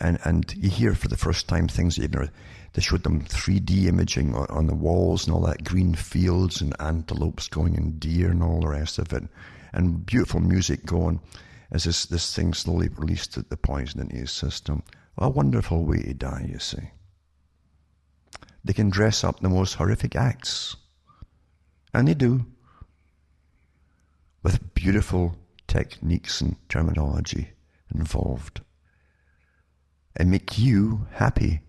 and you hear for the first time things that you've never. They showed them 3D imaging on the walls and all that, green fields and antelopes going and deer and all the rest of it, and beautiful music going as this thing slowly released the poison into his system. A wonderful way to die, you see. They can dress up the most horrific acts, and they do, with beautiful techniques and terminology involved, and make you happy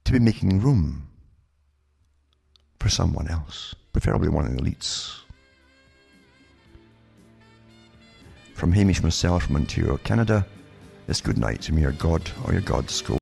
to be making room for someone else, preferably one of the elites. From Hamish myself from Ontario, Canada, it's good night to me, your God or your God's school.